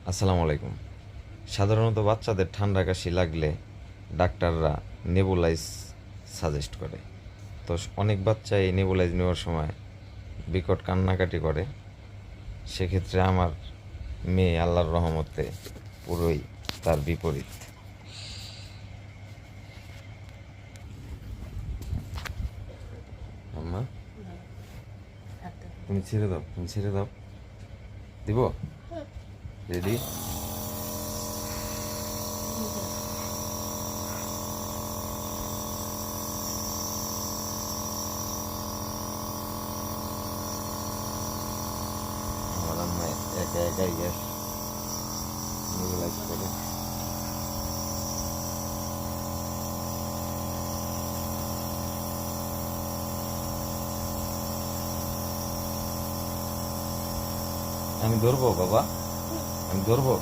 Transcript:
আসসালামু আলাইকুম। সাধারণত বাচ্চাদের ঠান্ডা কাশি লাগলে ডাক্তাররা নেবুলাইজ সাজেস্ট করে। তো অনেক বাচ্চা এই নেবুলাইজ নেওয়ার সময় বিকট কান্নাকাটি করে। সেক্ষেত্রে আমার মেয়ে আল্লাহর রহমতে পুরোই তার বিপরীত। আম্মা, তুমি ছেড়ে দাও, তুমি ছেড়ে দাও। দিব? রেডি? আমার আম্মা একা একাই গ্যাস নেবুলাইজ করে। আমি ধরবো বাবা, আমি ধরবো।